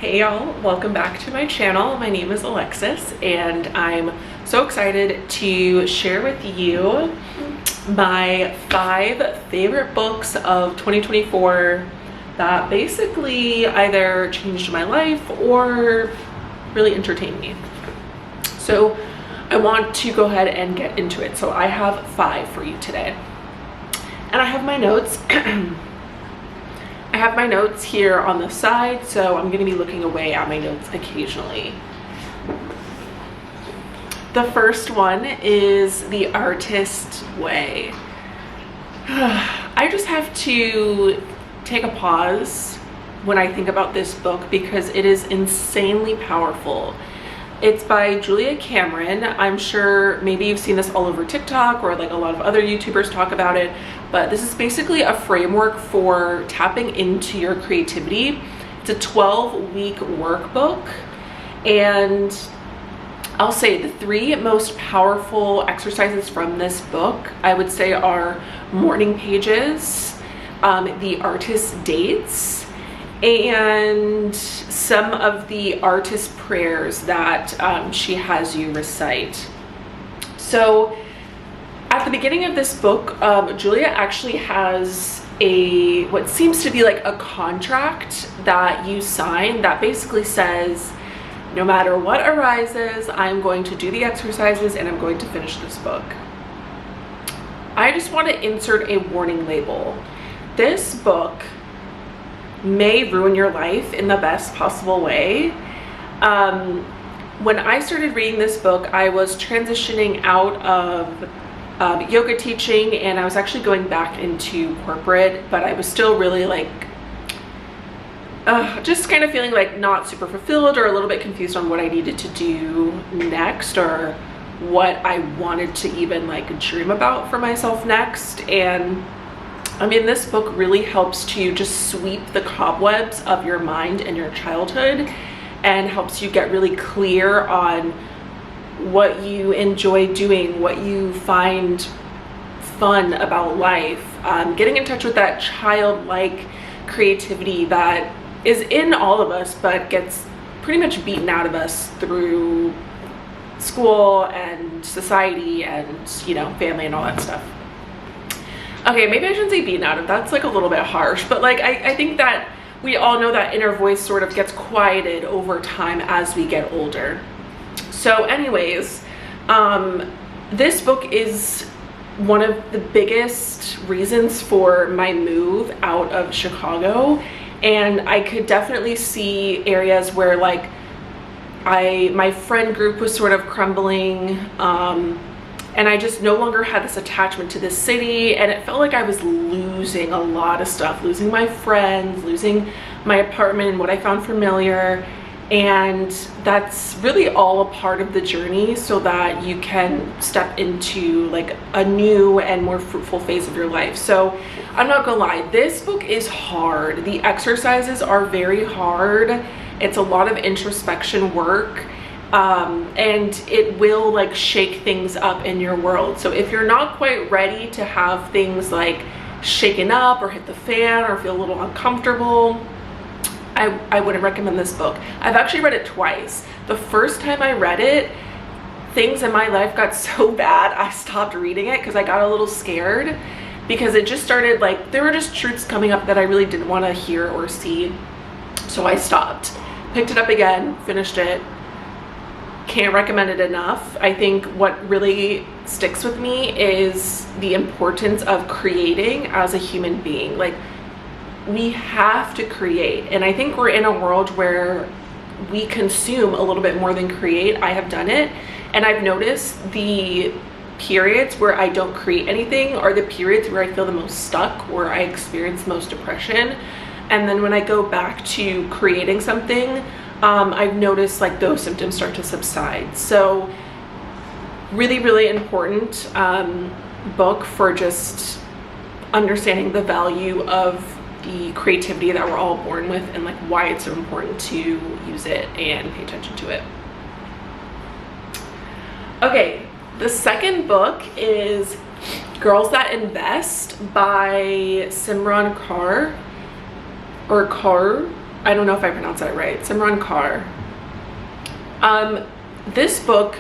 Hey y'all, welcome back to my channel. My name is Alexis and I'm so excited to share with you my 5 favorite books of 2024 that basically either changed my life or really entertained me. So I want to go ahead and get into it. So I have 5 for you today. And I have my notes. I have my notes here on the side, so I'm going to be looking away at my notes occasionally. The first one is The Artist's Way. I just have to take a pause when I think about this book because it is insanely powerful. It's by Julia Cameron. I'm sure maybe you've seen this all over TikTok or like a lot of other YouTubers talk about it, but this is basically a framework for tapping into your creativity. It's a 12-week workbook, and I'll say the 3 most powerful exercises from this book, I would say, are morning pages, the artist dates, and some of the artist prayers that she has you recite. So at the beginning of this book, Julia actually has what seems to be like a contract that you sign that basically says, no matter what arises, I'm going to do the exercises and I'm going to finish this book. I just want to insert a warning label. This book may ruin your life in the best possible way. When I started reading this book, I was transitioning out of yoga teaching, and I was actually going back into corporate, but I was still really like just kind of feeling like not super fulfilled or a little bit confused on what I needed to do next or what I wanted to even like dream about for myself next. And I mean, this book really helps to just sweep the cobwebs of your mind and your childhood and helps you get really clear on what you enjoy doing, what you find fun about life, getting in touch with that childlike creativity that is in all of us but gets pretty much beaten out of us through school and society and, you know, family and all that stuff. Okay, maybe I shouldn't say beaten out of, that's like a little bit harsh, but like I think that we all know that inner voice sort of gets quieted over time as we get older. So anyways, this book is one of the biggest reasons for my move out of Chicago, and I could definitely see areas where like my friend group was sort of crumbling, and I just no longer had this attachment to this city, and it felt like I was losing a lot of stuff, losing my friends, losing my apartment and what I found familiar. And that's really all a part of the journey so that you can step into like a new and more fruitful phase of your life. So I'm not gonna lie, this book is hard. The exercises are very hard. It's a lot of introspection work. And it will like shake things up in your world. So if you're not quite ready to have things like shaken up or hit the fan or feel a little uncomfortable, I wouldn't recommend this book. I've actually read it twice. The first time I read it, things in my life got so bad I stopped reading it because I got a little scared, because it just started like there were just truths coming up that I really didn't want to hear or see. So I stopped, picked it up again, finished it. Can't recommend it enough. I think what really sticks with me is the importance of creating as a human being. Like, we have to create, and I think we're in a world where we consume a little bit more than create. I have done it, and I've noticed the periods where I don't create anything are the periods where I feel the most stuck, where I experience most depression. And then when I go back to creating something, I've noticed like those symptoms start to subside. So really, really important book for just understanding the value of the creativity that we're all born with and like why it's so important to use it and pay attention to it. Okay, the second book is Girls That Invest by Simran Kaur, or Kaur. I don't know if I pronounced that right, Simran Kaur. This book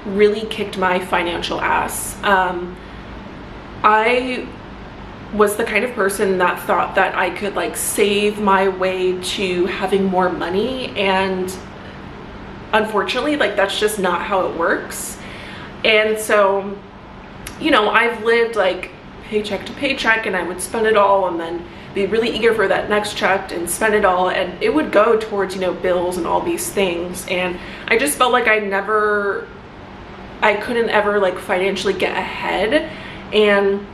really kicked my financial ass. I was the kind of person that thought that I could like save my way to having more money, and unfortunately, like, that's just not how it works. And so, you know, I've lived like paycheck to paycheck, and I would spend it all and then be really eager for that next check and spend it all, and it would go towards, you know, bills and all these things. And I just felt like I couldn't ever like financially get ahead. And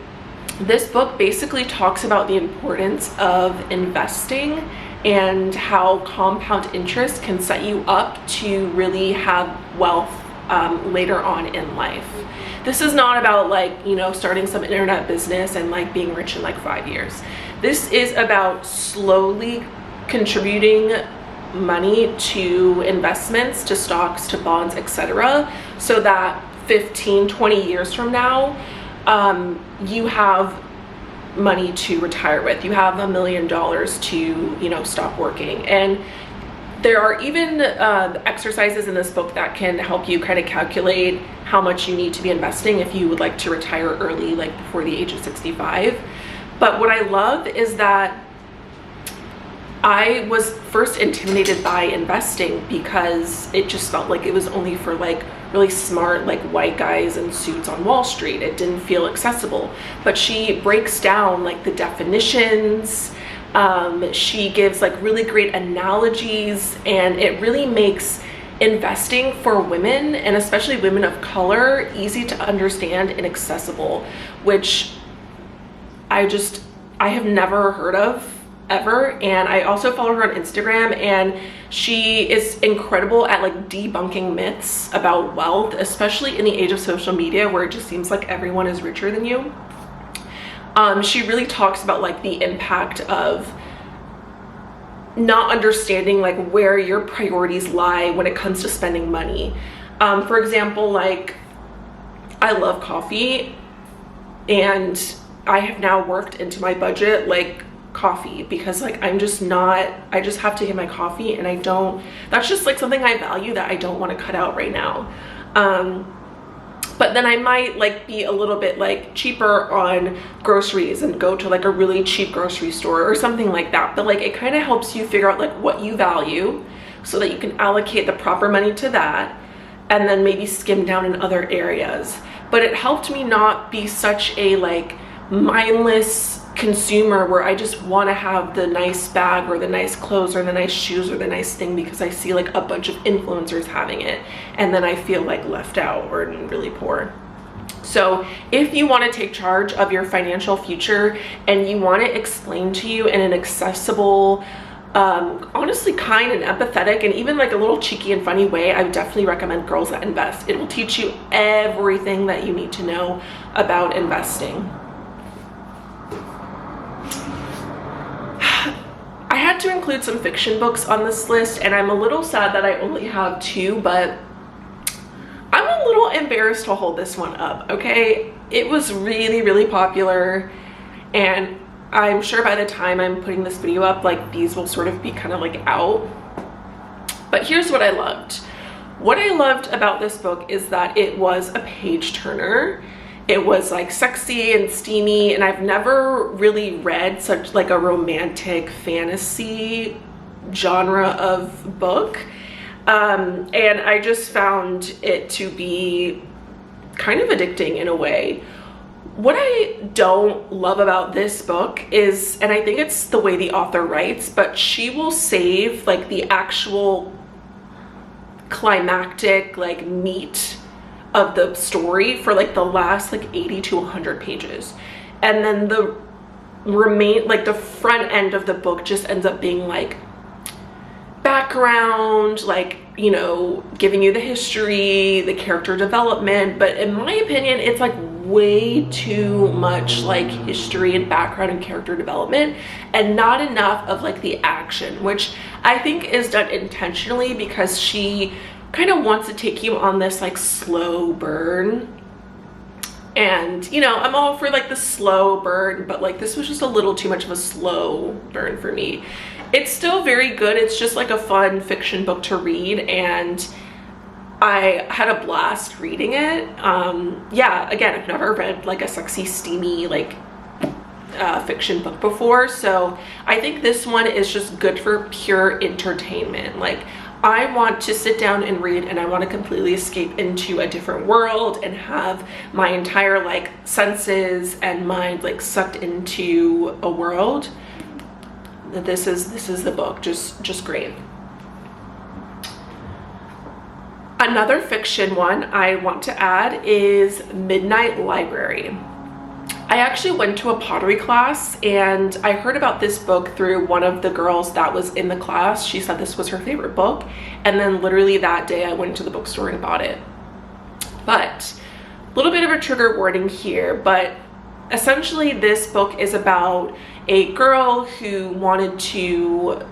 this book basically talks about the importance of investing and how compound interest can set you up to really have wealth later on in life. This is not about like, you know, starting some internet business and like being rich in like 5 years. This is about slowly contributing money to investments, to stocks, to bonds, etc., so that 15-20 years from now, you have money to retire with. You have $1 million to, you know, stop working. And there are even exercises in this book that can help you kind of calculate how much you need to be investing if you would like to retire early, like before the age of 65. But what I love is that I was first intimidated by investing because it just felt like it was only for like really smart like white guys in suits on Wall Street. It didn't feel accessible. But she breaks down like the definitions. She gives like really great analogies, and it really makes investing for women, and especially women of color, easy to understand and accessible, which I have never heard of ever. And I also follow her on Instagram, and she is incredible at like debunking myths about wealth, especially in the age of social media where it just seems like everyone is richer than you. She really talks about like the impact of not understanding like where your priorities lie when it comes to spending money. For example, like, I love coffee, and I have now worked into my budget like coffee, because like I just have to get my coffee, and that's just like something I value that I don't want to cut out right now. But then I might like be a little bit like cheaper on groceries and go to like a really cheap grocery store or something like that. But like, it kind of helps you figure out like what you value so that you can allocate the proper money to that, and then maybe skim down in other areas. But it helped me not be such a like mindless consumer where I just want to have the nice bag or the nice clothes or the nice shoes or the nice thing because I see like a bunch of influencers having it, and then I feel like left out or really poor. So if you want to take charge of your financial future and you want it explained to you in an accessible, honestly kind and empathetic and even like a little cheeky and funny way, I would definitely recommend Girls That Invest. It will teach you everything that you need to know about investing. I had to include some fiction books on this list, and I'm a little sad that I only have 2, but I'm a little embarrassed to hold this one up, okay? It was really, really popular, and I'm sure by the time I'm putting this video up, like, these will sort of be kind of like out. But here's what I loved. What I loved about this book is that it was a page turner. It was like sexy and steamy, and I've never really read such like a romantic fantasy genre of book. And I just found it to be kind of addicting in a way. What I don't love about this book is, and I think it's the way the author writes, but she will save like the actual climactic like meat of the story for like the last like 80 to 100 pages, and then the front end of the book just ends up being like background, like, you know, giving you the history, the character development. But in my opinion, it's like way too much like history and background and character development, and not enough of like the action, which I think is done intentionally because she kind of wants to take you on this like slow burn. And, you know, I'm all for like the slow burn, but like this was just a little too much of a slow burn for me. It's still very good. It's just like a fun fiction book to read, and I had a blast reading it. Yeah, again, I've never read like a sexy, steamy, like fiction book before, so I think this one is just good for pure entertainment. Like, I want to sit down and read, and I want to completely escape into a different world and have my entire like senses and mind like sucked into a world. This is the book. Just great. Another fiction one I want to add is Midnight Library. I actually went to a pottery class, and I heard about this book through one of the girls that was in the class. She said this was her favorite book, and then literally that day I went to the bookstore and bought it. But a little bit of a trigger warning here, but essentially this book is about a girl who wanted to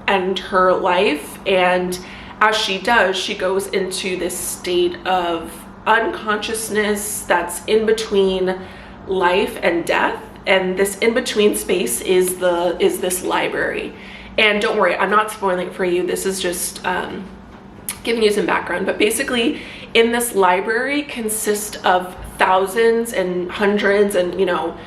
end her life, and as she does, she goes into this state of unconsciousness that's in between life and death, and this in-between space is this library. And don't worry, I'm not spoiling it for you. This is just giving you some background. But basically, in this library consists of thousands and hundreds and, you know,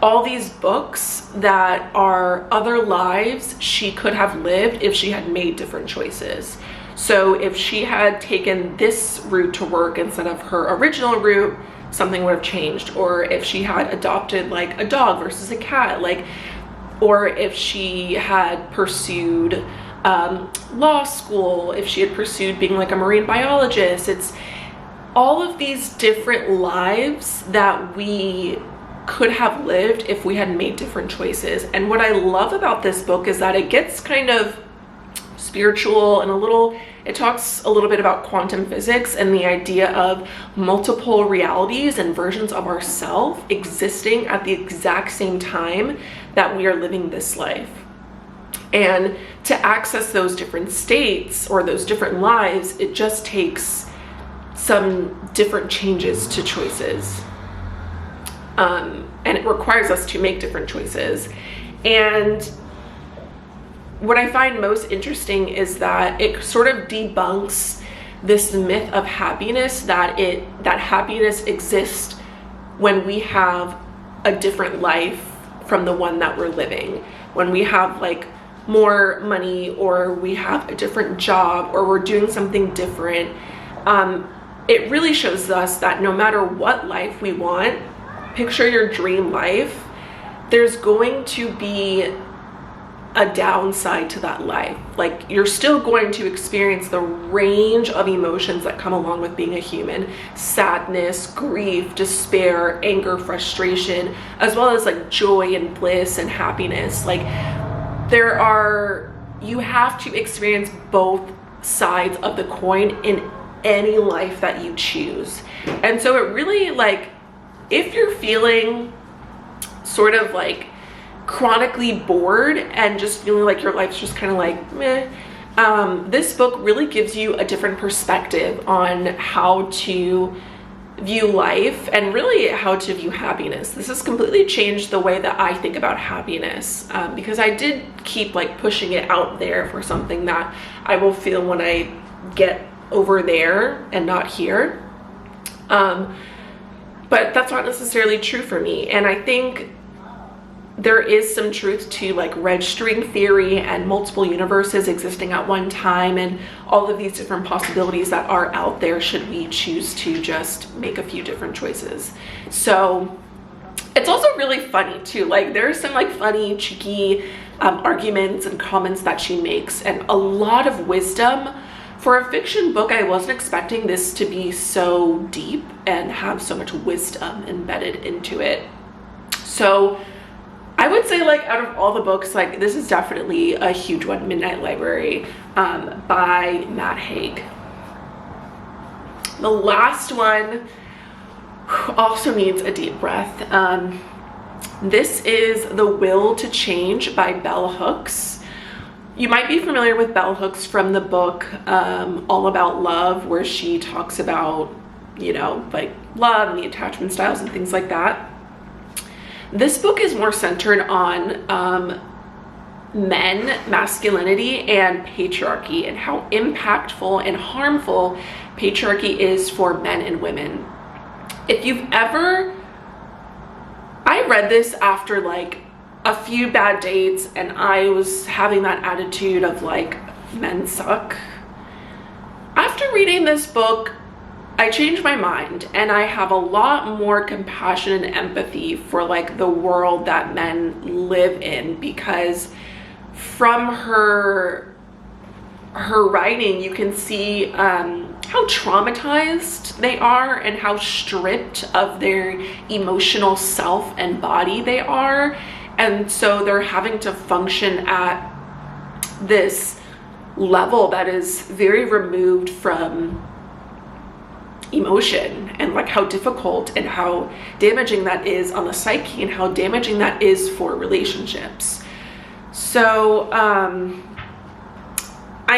all these books that are other lives she could have lived if she had made different choices. So if she had taken this route to work instead of her original route, something would have changed. Or if she had adopted like a dog versus a cat, like, or if she had pursued law school, if she had pursued being like a marine biologist. It's all of these different lives that we could have lived if we had made different choices. And what I love about this book is that it gets kind of spiritual and it talks a little bit about quantum physics and the idea of multiple realities and versions of ourselves existing at the exact same time that we are living this life. And to access those different states or those different lives, it just takes some different changes to choices. And it requires us to make different choices. And what I find most interesting is that it sort of debunks this myth of happiness, that happiness exists when we have a different life from the one that we're living. When we have like more money, or we have a different job, or we're doing something different. It really shows us that no matter what life we want, picture your dream life, there's going to be a downside to that life. Like, you're still going to experience the range of emotions that come along with being a human: sadness, grief, despair, anger, frustration, as well as like joy and bliss and happiness. Like, you have to experience both sides of the coin in any life that you choose. And so it really, like, if you're feeling sort of like chronically bored and just feeling like your life's just kind of like meh, this book really gives you a different perspective on how to view life and really how to view happiness. This has completely changed the way that I think about happiness, because I did keep like pushing it out there for something that I will feel when I get over there and not here. But that's not necessarily true for me. And I think there is some truth to like red string theory and multiple universes existing at one time, and all of these different possibilities that are out there should we choose to just make a few different choices. So it's also really funny too. Like, there's some like funny, cheeky arguments and comments that she makes, and a lot of wisdom. For a fiction book, I wasn't expecting this to be so deep and have so much wisdom embedded into it. So I would say, like, out of all the books, like, this is definitely a huge one, Midnight Library by Matt Haig. The last one also needs a deep breath. This is The Will to Change by Bell Hooks. You might be familiar with Bell Hooks from the book All About Love, where she talks about, you know, like love and the attachment styles and things like that. This book is more centered on men, masculinity, and patriarchy, and how impactful and harmful patriarchy is for men and women. If you've ever, I read this after like a few bad dates, and I was having that attitude of like, men suck. After reading this book, I changed my mind, and I have a lot more compassion and empathy for like the world that men live in, because from her writing, you can see how traumatized they are and how stripped of their emotional self and body they are. And so they're having to function at this level that is very removed from emotion, and like how difficult and how damaging that is on the psyche, and how damaging that is for relationships. So I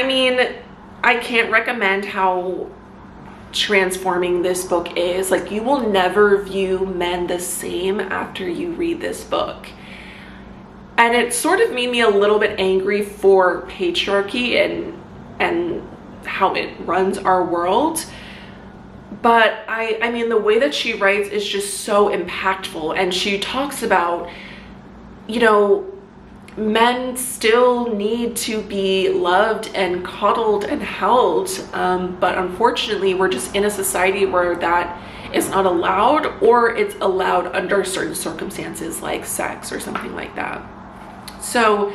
mean, I can't recommend how transforming this book is. Like, you will never view men the same after you read this book. And it sort of made me a little bit angry for patriarchy and how it runs our world. But I mean, the way that she writes is just so impactful, and she talks about, you know, men still need to be loved and coddled and held, but unfortunately we're just in a society where that is not allowed, or it's allowed under certain circumstances like sex or something like that. So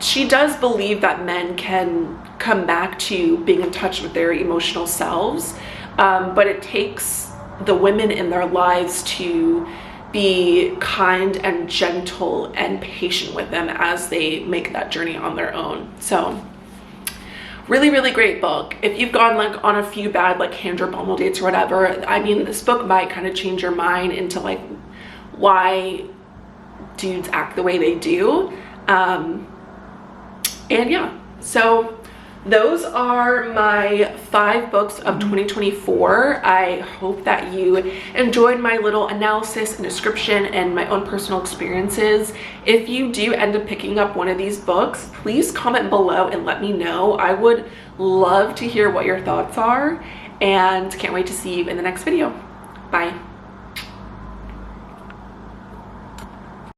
she does believe that men can come back to being in touch with their emotional selves, but it takes the women in their lives to be kind and gentle and patient with them as they make that journey on their own. So really, really great book. If you've gone like on a few bad like hand-drip bumble dates or whatever, I mean, this book might kind of change your mind into like why dudes act the way they do. And yeah, so those are my 5 books of 2024. I hope that you enjoyed my little analysis and description and my own personal experiences. If you do end up picking up one of these books, please comment below and let me know. I would love to hear what your thoughts are, and can't wait to see you in the next video. Bye.